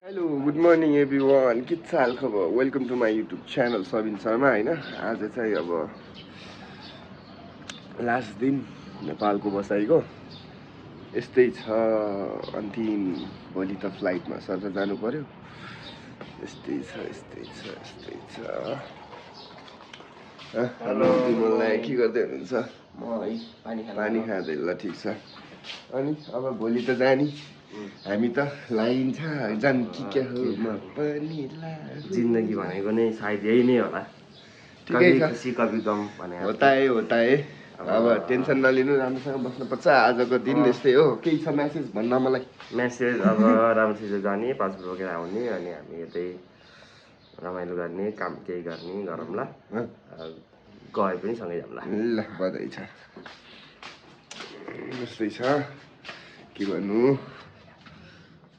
Hello good morning everyone, के छ हाल खबर? Welcome to my YouTube channel Sabin Sharma होइन। आज चाहिँ अब लास्ट दिन नेपालको बसाइको यस्तै छ। अन्तिम भोलि त फ्लाइटमा सर जानु पर्यो। यस्तै छ। हेलो तिमीलाई के गर्दै हुनुहुन्छ? पानी खाँदै। ल ठिक छ। अनि अब भोलि त जाने हामी त लाइन्छ जान के हो म पनि जिन्दगी भनेको नै सायद यही नै होला। ठिकै छ। खुसी कभी गम भने होता है अब टेन्सन नलिनु, राम्रोसँग बस्नुपर्छ। आजको दिन यस्तै हो। केही छ म्यासेज भन्न मलाई? मेसेज अब राम्रोसित जाने, पासपोर्ट बोकेर आउने, अनि हामी यतै रमाइलो गर्ने, काम केही गर्ने गरौँला। गए पनि सँगै जाउँला। ल बधाई छ। यस्तै छ, के भन्नु।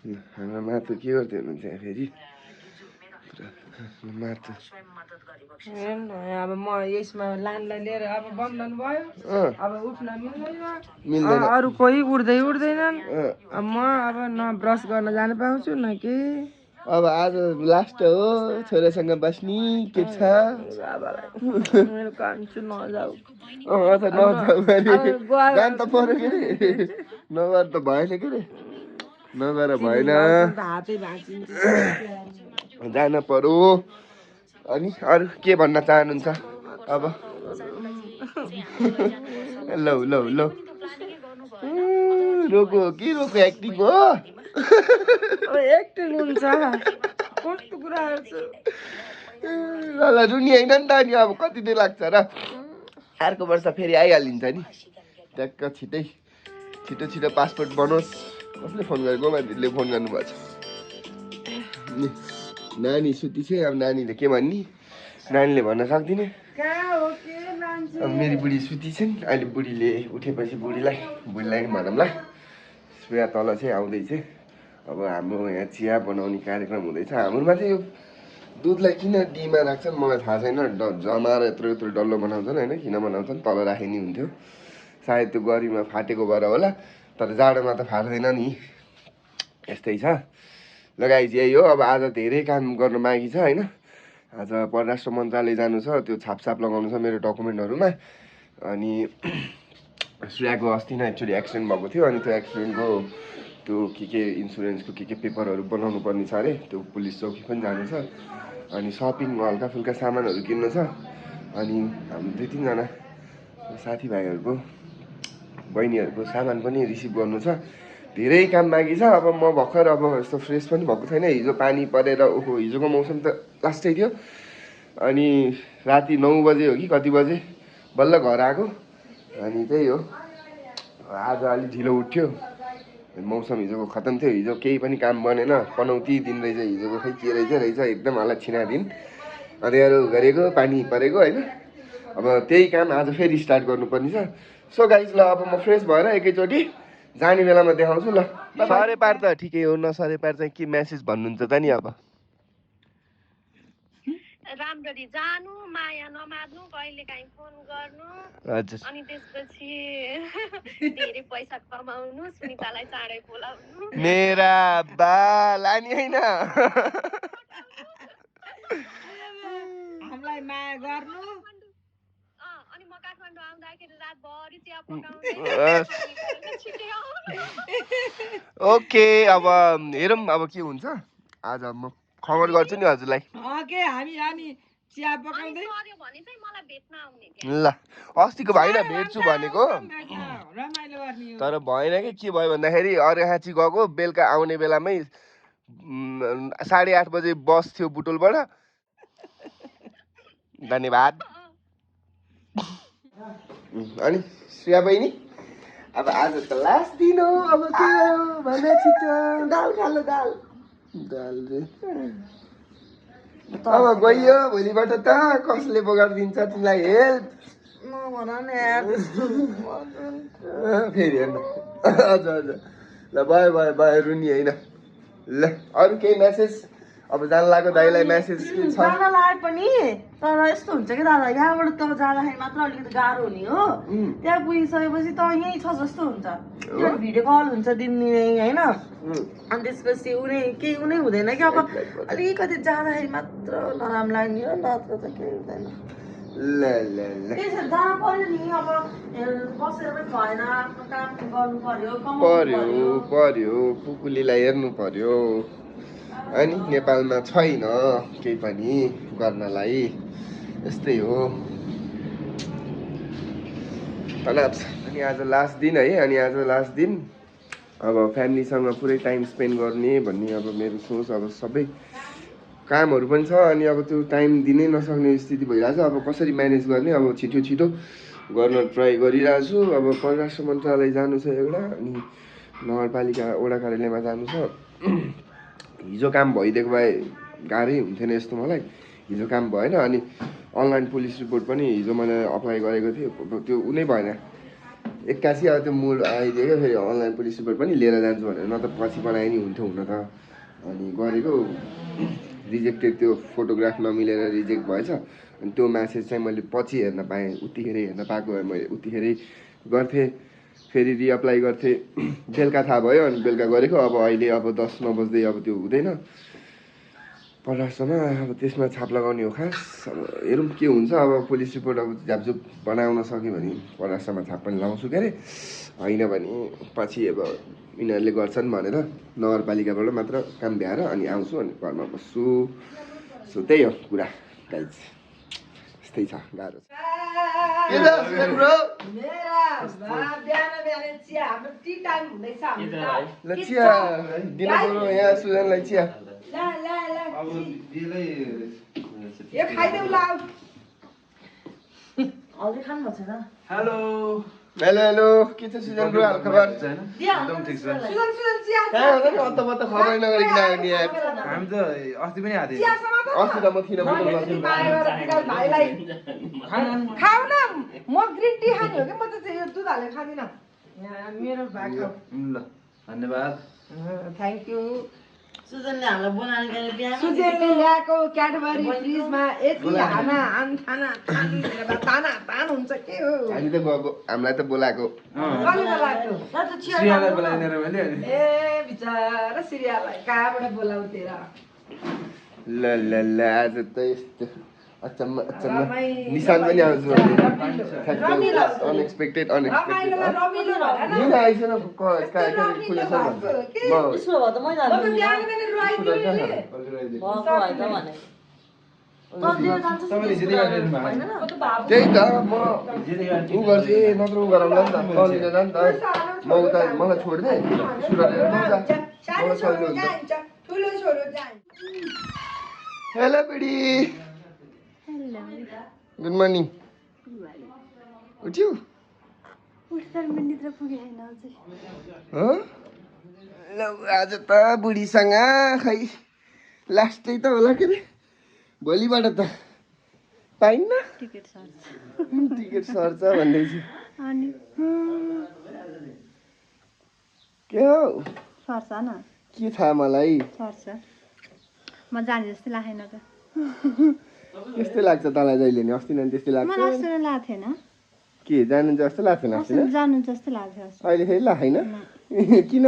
हाम्रो माथि के गर्दै हुनुहुन्छ यहाँ फेरि? माथि अब म यसमा लानलाई लिएर अब बन्धन भयो। अब उठ्न मिल्दैन। अरू कोही उठ्दैनन्। म अब न ब्रस गर्न जान पाउँछु न के। अब आज लास्ट हो छोरासँग बस्ने। के छ? मेरो कान्छु नजाऊ। नजाऊ जान त पर्यो के अरे। नगर त भएन के अरे। नगर भएन, हातै भाँचिन्छ। जान पर्यो। अनि अरू के भन्न चाहनुहुन्छ अब? लौ रोको के रोको, एक्टिङ हो। एक्टिङ हुन्छ कस्तो कुराहरू छ। ल रुनी होइन नि त। अनि अब कति दिन लाग्छ र? अर्को वर्ष फेरि आइहालिन्छ नि ट्याक्क। छिटो पासपोर्ट बनोस्। कसले फोन गरेको? मान्छेले फोन गर्नुभएको छ। नानी सुती छ। अब नानीले के भन्ने? नानीले भन्न सक्दिनँ। अब मेरी बुढी सुती छिन्। अहिले बुढीले उठेपछि बुढीलाई नै भनौँला। श्रेया तल चाहिँ आउँदैछ। अब हाम्रो यहाँ चिया बनाउने कार्यक्रम हुँदैछ। हाम्रोमा चाहिँ यो दुधलाई किन डीमा राख्छन् मलाई थाहा छैन। जमाएर यत्रो डल्लो बनाउँछन् होइन। किन बनाउँछन्? तल राखे नि हुन्थ्यो। सायद त्यो गरीमा फाटेको भएर होला। तर जाडोमा त फाट्दैन नि। यस्तै छ। लगाइज यही हो। अब आज धेरै काम गर्न बाँकी छ होइन। आज परराष्ट्र मन्त्रालय जानु छ। त्यो छापछाप लगाउनु छ मेरो डकुमेन्टहरूमा। अनि श्रेयाको अस्ति नै एक्चुअली एक्सिडेन्ट भएको थियो। अनि त्यो एक्सिडेन्टको त्यो के इन्सुरेन्सको के पेपरहरू बनाउनु पर्ने छ अरे। त्यो पुलिस चौकी पनि जानु छ। अनि सपिङ हल्का फुल्का सामानहरू किन्नु छ। अनि हाम्रो 2-3 जना साथीभाइहरूको बहिनीहरूको सामान पनि रिसिभ गर्नु छ। धेरै काम बाँकी छ। अब म भर्खर अब यस्तो फ्रेस पनि भएको छैन। हिजो पानी परेर हिजोको मौसम त लास्टै थियो। अनि राति 9 बजे हो कि कति बजे बल्ल घर आएको। अनि त्यही हो, आज अलिक ढिलो उठ्यो। मौसम हिजोको खतम थियो। हिजो केही पनि काम बनेन। पनौती दिन रहेछ हिजोको। खै के रहेछ एकदम अलक्षिणा दिन। अँध्यारो गरेको, पानी परेको होइन। अब त्यही काम आज फेरि स्टार्ट गर्नुपर्ने छ। सो गाइज ल अब म फ्रेस भएर एकैचोटि जाने बेलामा देखाउँछु ल। सरे पार त ठिकै हो, नसरे पार चाहिँ के म्यासेज भन्नुहुन्छ त नि? अब राम्ररी जानु, माया नमार्नु, कहिले काहीँ फोन गर्नु। हजुर। अनि त्यसपछि धेरै पैसा कमाउनु, सुनितालाई चाँडै बोलाउनु। मेरा बा लानी होइन। हामीलाई माया गर्नु। अनि म काठमाडौँ आउँदाखेरि रातभरि चिया पकाउँदै छिटै आउनु। ओके अब हेरौँ अब के हुन्छ। आज म खबर गर्छु नि हजुरलाई। के हामी अनि चिया पकाउँदै भने चाहिँ मलाई भेट्न आउने ल अस्तिको भाइ न भेट्छु भनेको। रमाइलो गर्ने हो। तर भएन के भयो भन्दाखेरि अर्घाखाँची गएको बेलुका आउने बेलामै 8:30 बजे बस थियो बुटोलबाट। धन्यवाद। अनि श्रेया बहिनी अब आज त लास्ट दिन हो। अब के हो भन्दा छिटो दाल खालो दाल अब गइयो भोलिबाट त कसले बगाडिदिन्छ तिमीलाई हेल्प नभन न यार। फेरि हेर्न। हजुर ल बाई रुनी होइन। ल अरू केही म्यासेज अब जान लाग्यो दाइलाई मेसेज के छ जान लागे पनि तर यस्तो हुन्छ कि दादा यहाँबाट त जाँदाखेरि मात्र अलिकति गाह्रो हुने हो त्यहाँ पुगिसकेपछि त यहीँ छ जस्तो हुन्छ भिडियो कल हुन्छ दिनदिनै होइन अनि त्यसपछि उनी हुँदैन कि अब अलिकति जाँदाखेरि मात्र नराम्रो लाग्ने हो नत्र त केही हुँदैन ल ल ल त्यसरी जानु पर्यो नि अब बसेर पनि भएन आफ्नो काम गर्नु पर्यो कमाउनु पर्यो कुकुलीलाई हेर्नु पर्यो अनि नेपालमा छैन केही पनि गर्नलाई यस्तै हो तनाव छ अनि आज लास्ट दिन है अनि आज लास्ट दिन अब फ्यामिलीसँग पुरै टाइम स्पेन्ड गर्ने भन्ने अब मेरो सोच अब सबै कामहरू पनि छ अनि अब त्यो टाइम दिनै नसक्ने स्थिति भइरहेछ अब कसरी म्यानेज गर्ने अब छिटो गर्न ट्राई गरिरहेको छु अब परराष्ट्र मन्त्रालय जानु छ एउटा अनि नगरपालिका वडा कार्यालयमा जानु छ हिजो काम भइदिएको भए गाह्रै हुन्थेन यस्तो मलाई हिजो काम भएन अनि अनलाइन पुलिस रिपोर्ट पनि हिजो मैले अप्लाई गरेको थिएँ त्यो उनै भएन एक्कासी अब त्यो मुड आइदियो फेरि अनलाइन पुलिस रिपोर्ट पनि लिएर जान्छु भनेर न त पछि बनाए नि हुन्थ्यो हुन त अनि गरेको रिजेक्टेड त्यो फोटोग्राफ नमिलेर रिजेक्ट भएछ अनि त्यो म्यासेज चाहिँ मैले पछि हेर्न पाएँ उतिखेरै हेर्न पाएको भए मैले उतिखेरै गर्थेँ फेरि रिअप्लाई गर्थेँ बेलुका थाहा भयो अनि बेलुका गरेको अब अहिले अब 10 नबज्दै अब त्यो हुँदैन परराष्ट्रमा अब त्यसमा छाप लगाउने हो खास अब हेरौँ के हुन्छ अब पुलिस रिपोर्ट अब झापझुप बनाउन सक्यो भने परराष्ट्रमा छाप पनि लगाउँछु के अरे होइन भने पछि अब यिनीहरूले गर्छन् भनेर नगरपालिकाबाट मात्र काम भ्याएर अनि आउँछु अनि घरमा बस्छु सो त्यही हो कुरा गाइज यस्तै छ गाह्रो छ ल चिया दिन पऱ्यो यहाँ सुजनलाई चिया हेलो हेलो के छ सुजन ब्रो हाल खबर एकदम ठिक छ कहाँ हो त नि अत्त खबर नगरिकन आउने यार हामी त अस्ति पनि आएको अस्ति त म थिइनँ खाऊ न म ग्रिन टी खाने हो कि म त यो दुध हालेर खाँदिनँ मेरो भाग ल धन्यवाद थ्याङ्क यू सुजनले हामीलाई बनाएर गएर बिहा सुजेलले ल्याएको क्याडबरी फ्रिजमा यति खाना तान हुन्छ के हो हामी त हामीलाई त बोलाएको कसले बोलाएको श्रेयालाई बोलाइदिएर मैले अनि ए बिचारा सिरियालाई कहाँबाट बोलाउँथे र ल ल ल आज त यस्तो अचम्म निशान पनि आउँछ अनएक्सपेक्टेड किन आइसेन खुलेछ उसो भए त मैले त्यही त म उ गर्छु ए नत्र उ गराउँला नि त लिन जा नि त म उता मलाई छोडिदे सुरलेर हेलो बेडी गुड मर्निङ उठ्यौ ल आज त बुढीसँग खै लास्टै त होला के अरे भोलिबाट त पाइन्न टिकट सर्छ भन्दैछु के हो सर्छ न के थाहा मलाई सर्छ म जाने जस्तै लागेन त त्यस्तै लाग्छ तँलाई जहिले नि अस्ति नै त्यस्तै लाग्छ मलाई अस्ति लागेको थिएन के जानु जस्तो लाग्थेन अस्ति जानु जस्तो लाग्थ्यो अहिले फेरि लाग्दैन किन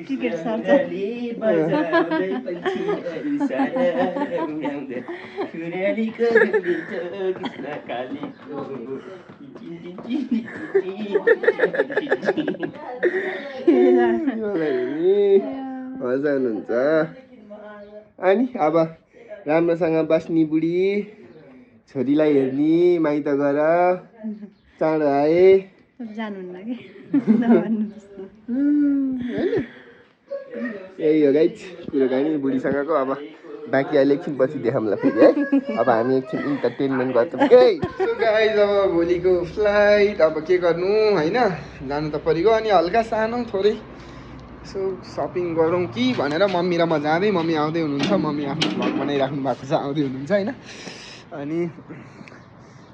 टिकट सर्छ मजा हुनुहुन्छ अनि अब राम्रोसँग बस्ने बुढी छोरीलाई हेर्ने माइत गएर चाँडो आए जानुहुन्न कि यही हो गाइज कुराकानी बुढीसँगको अब बाँकी अहिले एकछिन पछि देखाउँला फेरि है अब हामी एकछिन इन्टरटेनमेन्ट गर्छौँ गाइज अब भोलिको फ्लाइट अब के गर्नु होइन जानु त परिगयो अनि हल्का सानो थोरै यसो सपिङ गरौँ कि भनेर मम्मी र म जाँदै मम्मी आउँदै हुनुहुन्छ मम्मी आफ्नो भ्लग बनाइराख्नु भएको छ आउँदै हुनुहुन्छ होइन अनि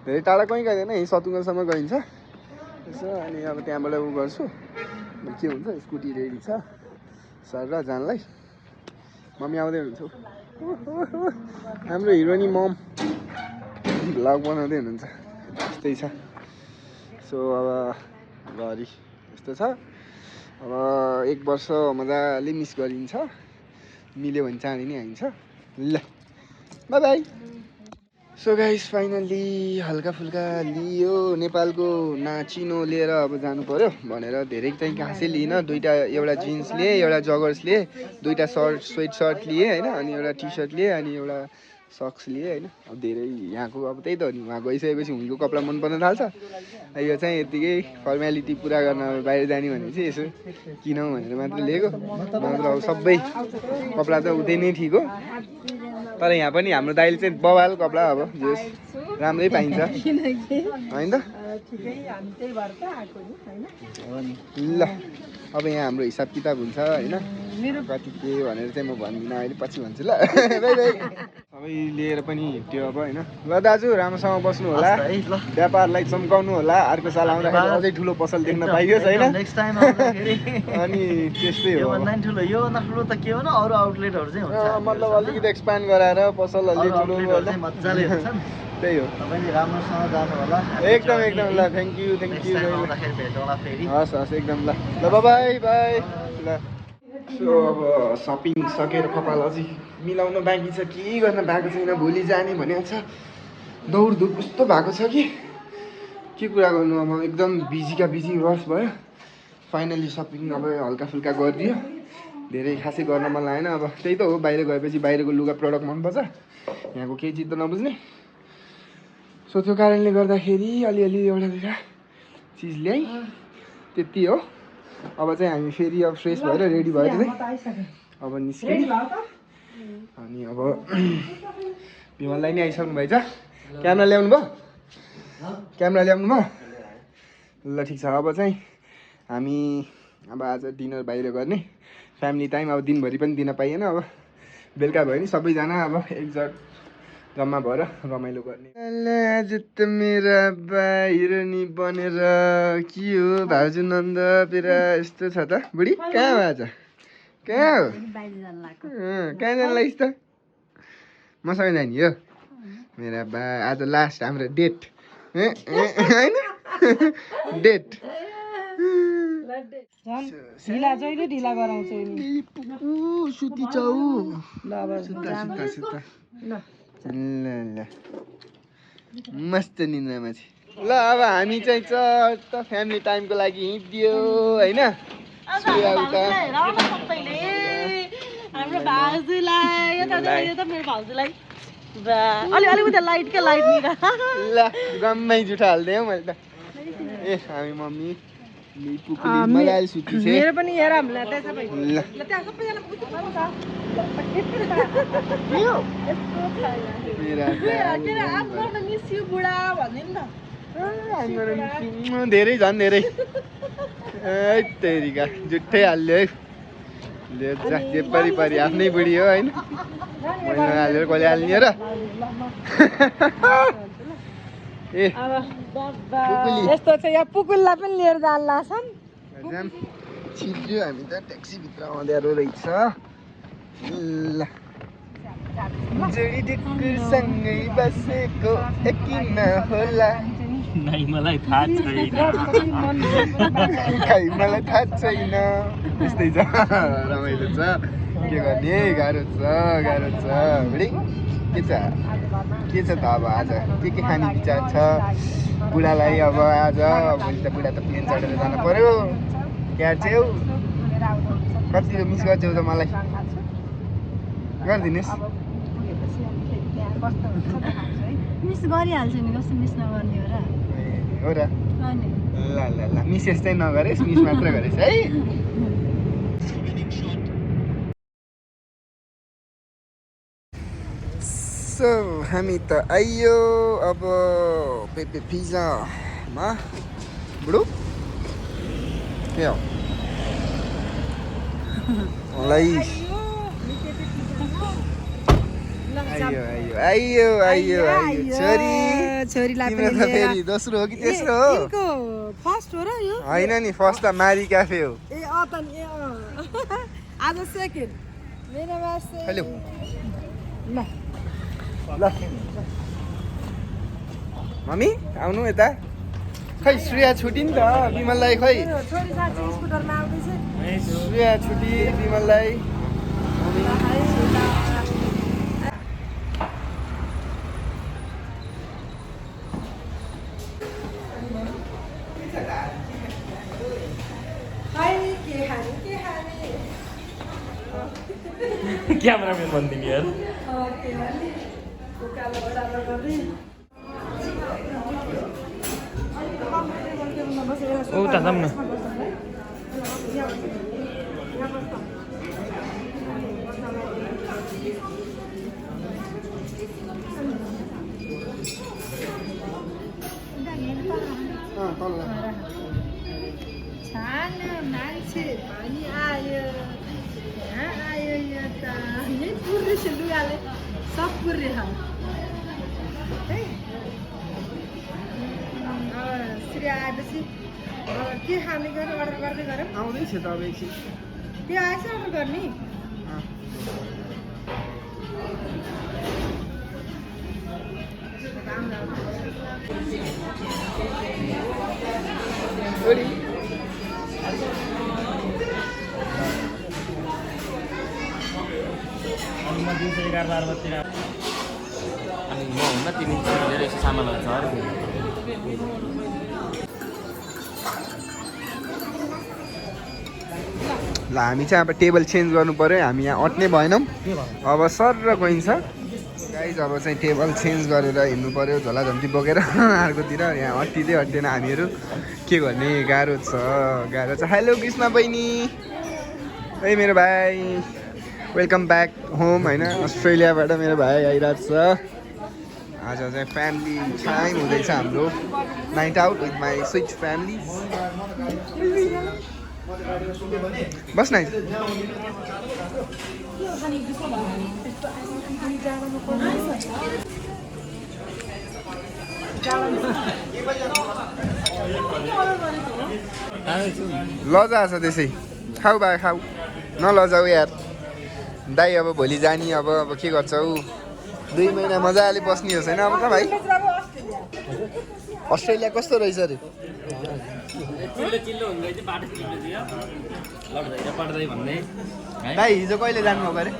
धेरै टाढा कहीँ गइँदैन यहीँ सतुङ्गलसम्म गइन्छ यसो अनि अब त्यहाँबाट उ गर्छु के हुन्छ स्कुटी रेडी छ सर र जानलाई मम्मी आउँदै हुनुहुन्छ हाम्रो हिरोनी मम भ्लग बनाउँदै हुनुहुन्छ त्यस्तै छ सो अब घरि यस्तो छ अब 1 वर्ष मजाले मिस गरिन्छ मिल्यो भने चाँडै नै आइन्छ ल bye by so guys finally हल्का फुल्का लियो नेपालको नाचिनो लिएर अब जानु पर्यो भनेर धेरै चाहिँ खासै लिइनँ एउटा जिन्स लिएँ एउटा जगर्स लिएँ 2टा स्वेट सर्ट लिएँ होइन अनि एउटा टी सर्ट लिएँ अनि एउटा सक्स लिएँ होइन अब धेरै यहाँको अब त्यही त हो नि वहाँ गइसकेपछि हुँको कपडा मन पर्न थाल्छ यो चाहिँ यत्तिकै फर्मेलिटी पुरा गर्न बाहिर जाने भने चाहिँ यसो किनौँ भनेर मात्र लिएको नत्र अब सबै कपडा त उतै नै ठिक हो तर यहाँ पनि हाम्रो दाइले चाहिँ बवाल कपडा अब जस राम्रै पाइन्छ होइन ल अब यहाँ हाम्रो हिसाब किताब हुन्छ होइन कति के भनेर चाहिँ म भन्दिनँ अहिले पछि भन्छु ल बाई बाई सबै लिएर पनि हिँड्यो अब होइन ल दाजु राम्रोसँग बस्नु होला व्यापारलाई चम्काउनु होला अर्को साल आउँदाखेरि अझै ठुलो पसल देख्न पाइयोस् होइन अनि त्यस्तै हो मतलब अलिकति एक्सपान्ड गराएर पसल अलि ठुलो त्यही हो एकदम एकदम ल थ्याङ्क यू हस् हस् एकदम ल ल बाई बाई ल सो अब सपिङ सकेर कपाल अझै मिलाउन बाँकी छ के गर्न भएको छैन भोलि जाने भनेको छ दौडधुप कस्तो भएको छ के कुरा गर्नु अब एकदम बिजीका बिजी रस भयो फाइनली सपिङ अब हल्का फुल्का गरिदियो धेरै खासै गर्न मन लागेन अब त्यही त हो बाहिर गएपछि बाहिरको लुगा प्रडक्ट मनपर्छ यहाँको केही चिज त नबुझ्ने सो त्यो कारणले गर्दाखेरि अलिअलि एउटा 2टा चिज ल्याएँ त्यति हो अब चाहिँ हामी फेरि अब फ्रेस भएर रेडी भएर चाहिँ अब निस्क्यौँ अनि अब विमललाई नै आइसक्नु भएछ क्यामेरा ल्याउनु भयो ल ठिक छ अब चाहिँ हामी अब आज डिनर बाहिर गर्ने फ्यामिली टाइम अब दिनभरि पनि दिन पाइएन अब बेलुका भयो नि सबैजना अब एकजट जम्मा भएर रमाइलो गर्ने आज त मेरा बाहिर नि बनेर के हो भाउजू नन्द पेरा यस्तो छ त बुढी कहाँ हो आज कहाँ हो कहाँ जानु लागिस् त मसँग जाने हो मेरा बा आज लास्ट हाम्रो डेट होइन डेट ढिला जहिले ढिला गराउँछु सुती छौ ल मस्त निन्द्रामा चाहिँ ल अब हामी चाहिँ चट्ट फ्यामिली टाइमको लागि हिँडिदियो होइन हाम्रो भाउजूलाई मेरो भाउजूलाई अलिकति लाइट क्या लाइट निरा ल गम्मै जुठा हाल्दै हो मैले त ए हामी मम्मी मजाले सुती छ मेरो पनि हेर हामीलाई धेरै झन् धेरै तेरिका जुठै हाल्यो है जे परि परि आफ्नै बुढी हो होइन मैले हालेर कसले हाल्ने र ए यस्तो छ यहाँ पुकुललाई पनि लिएर जान लाग्छन् छिर्यो हामी त ट्याक्सीभित्र आउँदै रहेछ ल जोडी ढुकुरसँगै बसेको किन होला मलाई थाहा छैन त्यस्तै छ रमाइलो छ के गर्ने गाह्रो छ बुढी के छ त अब आज के खाने विचार छ बुढालाई अब आज भोलि त बुढा त प्लेन चढेर जानु पर्यो क्यार छेउ कतिको मिस गर्छौ त मलाई गरिदिनुहोस् मिस गरिहाल्छु नि कस्तो मिस नगर्ने हो र ल मिस यस्तै नगरेस् मिस मात्र गरेस् है सो हामी त आइयो अब पेपे पिज्जामा बुढो के हो आइयो छोरीलाई पनि फेरि दोस्रो हो कि तेस्रो हो फर्स्ट हो र यो होइन नि फर्स्ट त मारी क्याफे हो ए अ त नि आज सेकेन्ड हेलो ल मम्मी आउनु यता खै श्रेया छुट्टी नि त विमललाई खै श्रेया छुट्टी विमललाई क्यामेराम्यान भनिदिनु यार उता जाऊँ न छान मान्छे भनी आयो यहाँ आयो यो त यही पुर्रेछ लुगाले सब पुर्रे छ है श्री आएपछि के खाने गरौँ अर्डर गर्दै गरौँ आउँदैछ त अब एकछिन त्यो आएछ अर्डर गर्ने अनि म 11:30 बजीतिर अनि म हुन्न तिमी लिएर यसो सामानहरू छ अरे ल हामी चाहिँ अब टेबल चेन्ज गर्नु पर्यो हामी यहाँ अट्ने भएनौँ अब सर र गइन्छ गाइज अब चाहिँ टेबल चेन्ज गरेर हिँड्नु पर्यो झोलाझम्ती बोकेर अर्कोतिर यहाँ अट्टिँदै अट्टेन हामीहरू के गर्ने गाह्रो छ हेलो कृष्ण बहिनी है मेरो भाइ वेलकम ब्याक होम होइन अस्ट्रेलियाबाट मेरो भाइ आइरहेको छ आज चाहिँ फ्यामिली टाइम हुँदैछ हाम्रो night out with my sweet family बस नाइ लजा छ त्यसै खाऊ बा खाऊ नलजाऊ यार दाइ अब भोलि जाने अब के गर्छौ 2 महिना मजाले बस्ने हो छैन अब त भाइ अस्ट्रेलिया कस्तो रहेछ अरे भाइ हिजो कहिले जानुभएको अरे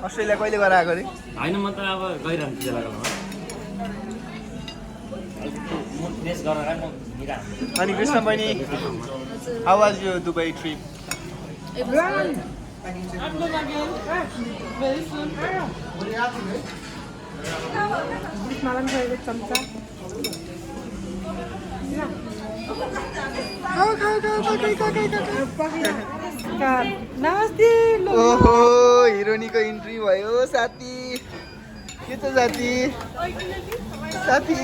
अस्ट्रेलिया कहिले गएर आएको अरे होइन म त अब गइरहन्छु अनि कृष्ण बहिनी हाउ वाज यो दुबई ट्रिप नमस्ते ओहो हिरोनीको इन्ट्री भयो साथी के छ साथी साथी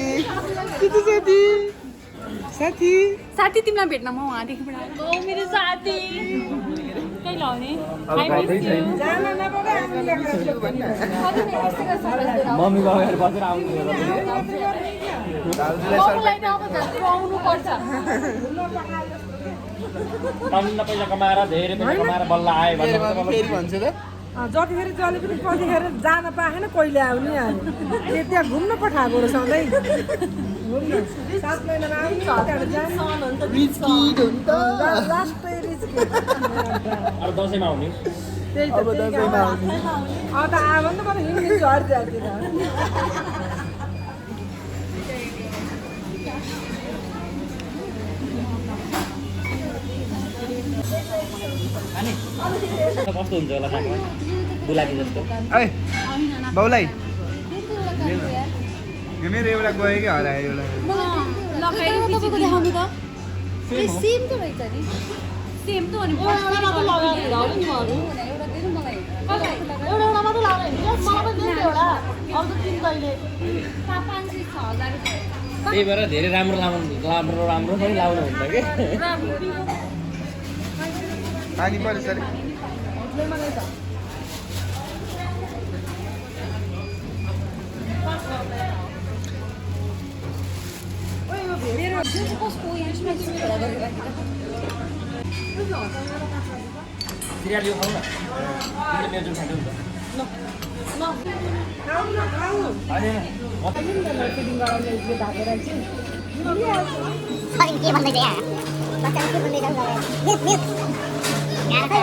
के छ साथी साथी साथी तिमीलाई भेट्न म वहाँदेखिबाट ओ मेरो साथी कहिले आउने मम्मी गएर बसेर आउनु पैसा कमाएर धेरै पैसा कमाएर बल्ल आयो फेरि भन्छु त जतिखेर जहिले पनि कतिखेर जान पाएन कहिले आउने त्यहाँ घुम्न पठाएको रहेछ सधैँ घुम्न 7 महिनामा आउने लास्टै रिस्की अब दसैँमा आउने त्यही त अब त आयो भने त मलाई हिँड्नु झर जान्थेन कस्तो हुन्छ होला खाना बुलाकी जस्तो है बाउलाई यो मेरो एउटा गयो कि हरायो एउटा सेम त रहेछ नि सेम त अनि त्यही भएर धेरै राम्रो पनि लाउनु हुन्छ कि पानी पर्यो सर सिरियल यो खाऊ न तिमीले मेरो जुन खाँदै हुन्छ खाऊ न खाऊ होइन मार्केटिङ गराउने यो ढाकेर चाहिँ के भन्दै यहाँ बच्चाले के भन्दै जाऊ यहाँ खै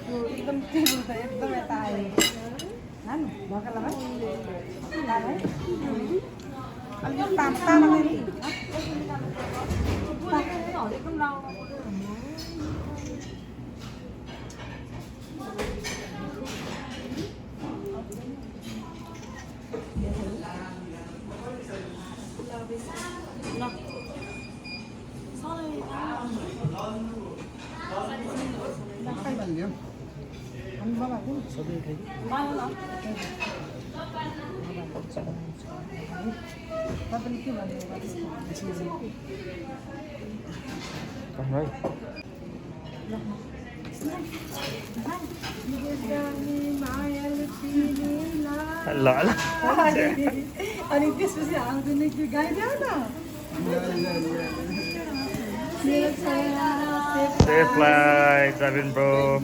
त्यो एकदम टेबल त एकदम यता आयो भर्खर लगा अलिक ताता लगाएर एकदम लाउनु तपाईँले के ल अनि त्यसपछि आउँदैन कि गाइदेऊ न Safe flight, Javin bro.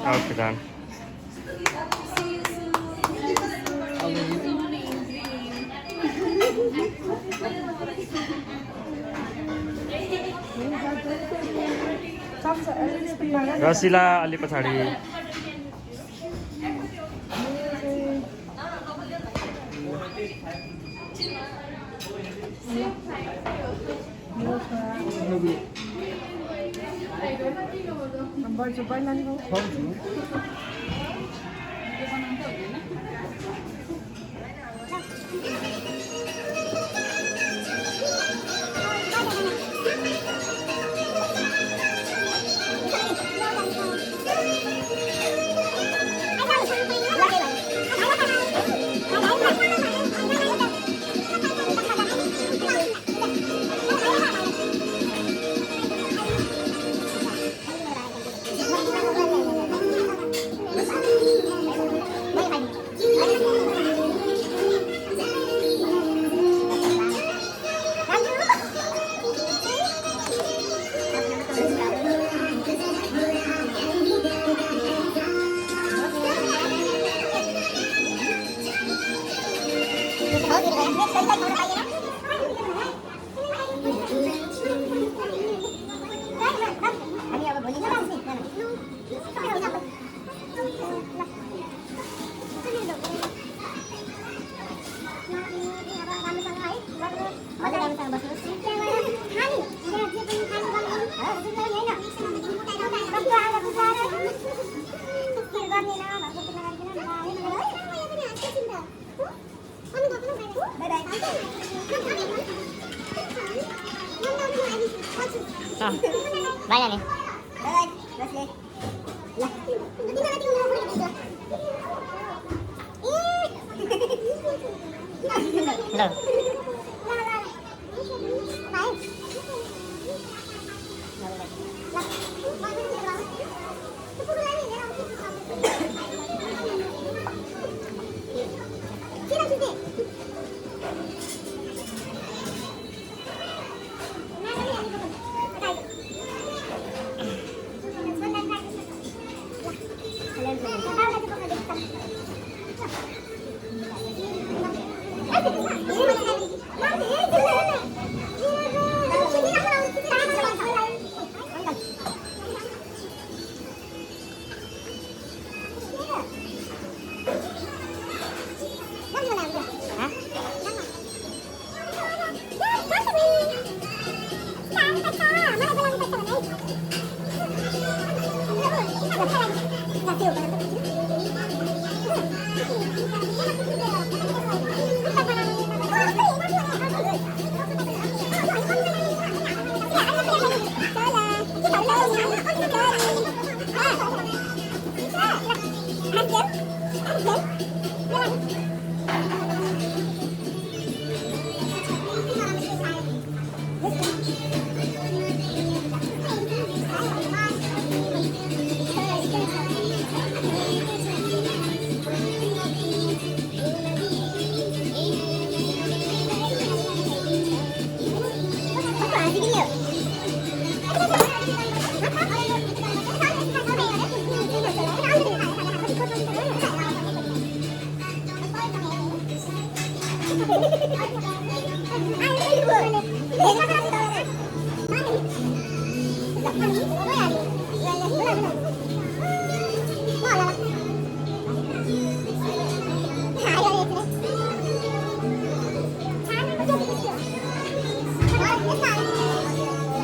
Okay, done. रसिला अलि पछाडि हजुर बाई नानी ल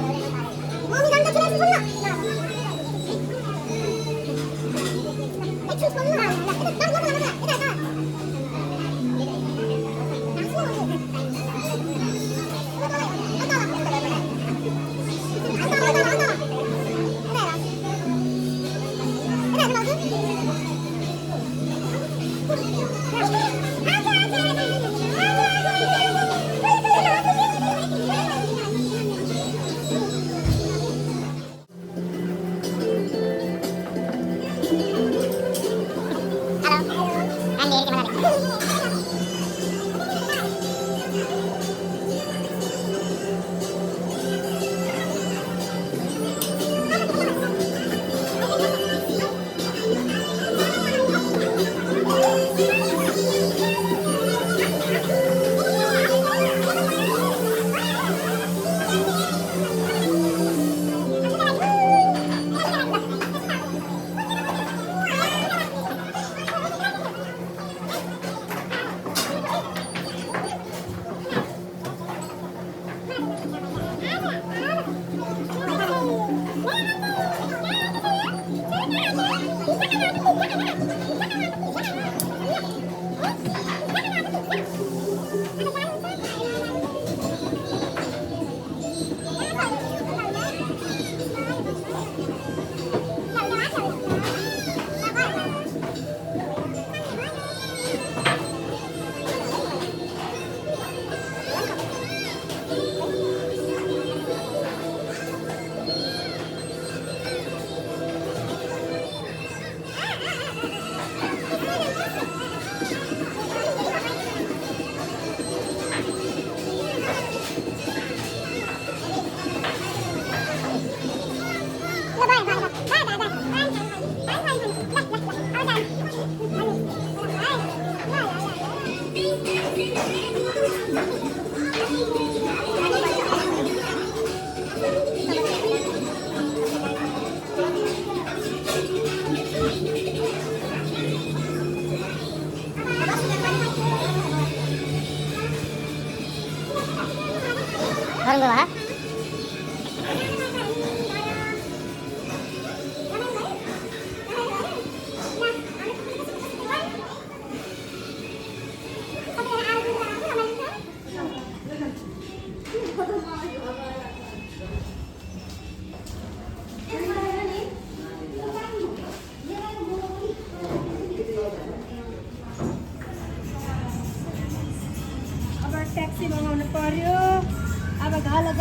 गर्नुभयो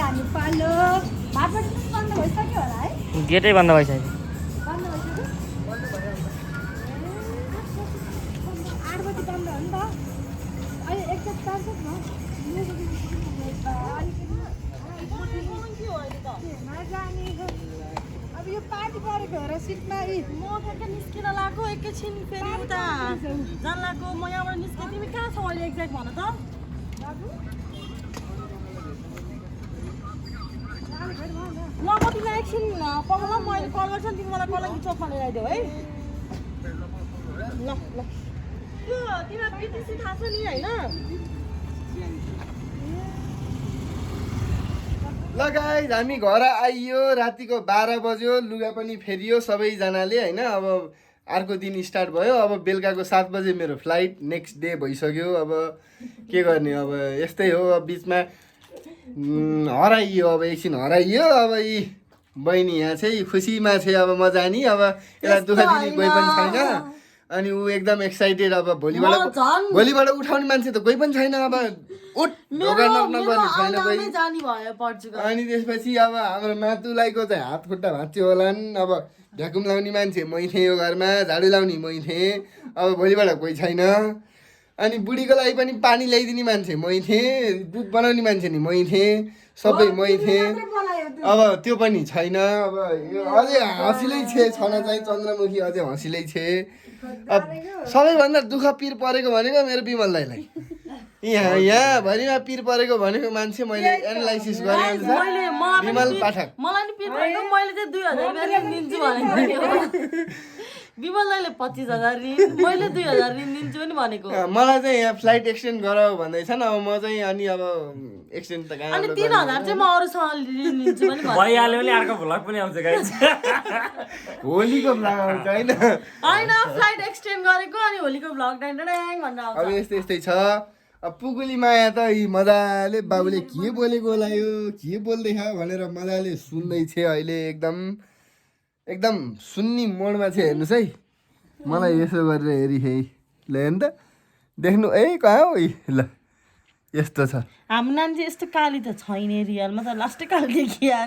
जानु पालो भातबाट बन्द भइसक्यो होला है गेटै बन्द भइसक्यो बन्द भइसक्यो 8 बजी बन्द हो नि त अहिले एकचोटि चार्ज न अब यो पार्टी परेको हो र सिटमा म ठ्याक्कै निस्किन लाग्यो एकैछिन फेरि उता जान लाग्यो म यहाँबाट निस्केँ तिमी कहाँ छौ अहिले एक्ज्याक्ट भन त ल म तिमीलाई एकछिन पकाउन मैले कल गर्छु नि तिमी मलाई कलङ्की चोकमा लिएर आइदेऊ है ल ल त्यो तिमीलाई बिटिसी थाहा छ नि होइन ल गाइस हामी घर आइयो रातिको 12 बज्यो लुगा पनि फेरियो सबैजनाले होइन अब अर्को दिन स्टार्ट भयो अब बेलुकाको 7 बजे मेरो फ्लाइट नेक्स्ट डे भइसक्यो अब के गर्ने अब यस्तै हो अब बिचमा हराइयो अब एकछिन हराइयो अब यी बहिनी यहाँ चाहिँ खुसीमा चाहिँ अब म जाने अब यसलाई दुःख दिने कोही पनि छैन अनि ऊ एकदम एक्साइटेड अब भोलिबाट उठाउने मान्छे त कोही पनि छैन अब उठ ढोका नपर्ने छैन कोही अनि त्यसपछि अब हाम्रो मातुलाईको चाहिँ हात खुट्टा भाँच्यो होलान् अब भ्याकुम लाउने मान्छे मै थिएँ यो घरमा झाडु लाउने मै थिएँ अब भोलिबाट कोही छैन अनि बुढीको लागि पनि पानी ल्याइदिने मान्छे मै थिएँ दुध बनाउने मान्छे नि मै थिएँ सबै मै थिएँ अब त्यो पनि छैन अब यो अझै हँसिलै छे छन चाहिँ चन्द्रमुखी अझै हँसिलै छे अब सबैभन्दा दुःख पिर परेको भनेको मेरो विमल दाइलाई यहाँ भरिमा पिर परेको भनेको मान्छे मैले एनालाइसिस गरेँ अनुसार विमल पाठक मलाई नि पिर परेको मैले चाहिँ 2000 ऋण दिन्छु भनेको विमल दाइले 25,000 ऋण मैले 2000 ऋण दिन्छु पनि भनेको मलाई चाहिँ यहाँ फ्लाइट एक्सटेन्ड गराऊ भन्दैछन् अब म चाहिँ अनि अब एक्सटेन्ड त अनि 3,000 चाहिँ म अरूसँग ऋण लिन्छु पनि भइहाल्यो भने अर्को भ्लग पनि आउँछ गाइस होलीको भ्लग आउँछ होइन फ्लाइट एक्सटेन्ड गरेको अनि होलीको भ्लग डाइडाङ भनेर आउँछ अब यस्तै छ अब पुगुली माया त यी मजाले बाबुले के बोलेको होला यो के बोल्दैछ भनेर मजाले सुन्दैछ अहिले एकदम सुन्ने मोडमा छ हेर्नुहोस् है मलाई यसो गरेर हेरिहे ल हेर्नु त देख्नु कहाँ हो ल यस्तो छ हाम्रो नानी चाहिँ यस्तो काली त छैन रियलमा त लास्टै काली देखिया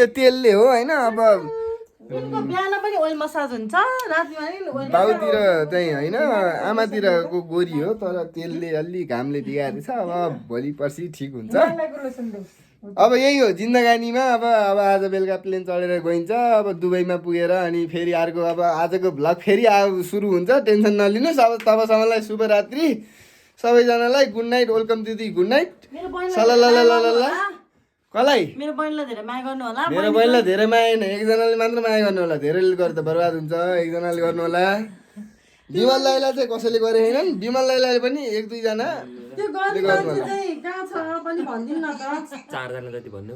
यो तेलले हो होइन अब उनको बिहान पनि ओइल मसाज हुन्छ रातिमा नि ओइल बाउतिर चाहिँ होइन आमातिरको गोरी हो तर तेलले अलि घामले बिगारेको छ अब भोलि पर्सि ठिक हुन्छ अब यही हो जिन्दगानीमा अब आज बेलुका प्लेन चढेर गइन्छ अब दुबईमा पुगेर अनि फेरि अर्को अब आजको भ्लग फेरि सुरु हुन्छ टेन्सन नलिनुहोस् अब तबसम्मलाई शुभरात्रि सबैजनालाई गुड नाइट वेलकम दिदी गुड नाइट सल्लाह कसलाई मेरो बहिनीलाई धेरै माया गर्नु होला मेरो बहिनीलाई धेरै माया होइन एकजनाले मात्र माया गर्नु होला धेरैले गर्दा बर्बाद हुन्छ एकजनाले गर्नु होला विमल दाइलाई चाहिँ कसैले गरे छैनन् विमल दाइलाई पनि 1-2 जना त्यो गर्ने मान्छे चाहिँ कहाँ छ पनि भनिदिनु न त 4 जना जति भन्नु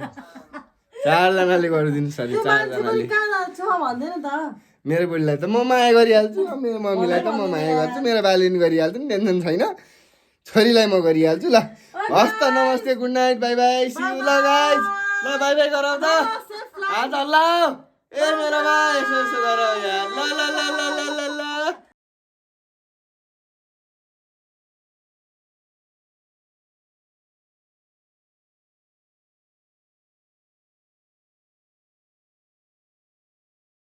4 जनाले गरिदिनु सरी 4 जनाले कहाँ छ भन्दैन त मेरो बुढीलाई त म माया गरिहाल्छु मेरो मम्मीलाई त म माया गर्छु मेरो बालिनी गरिहाल्छु नि टेन्सन छैन छोरीलाई म गरिहाल्छु ल हस् त नमस्ते good night bye bye see you ल गाइस ल बाई बाई गरौ त आज ल ए मेरो भाइ यसो गर यार ल ल ल ल ल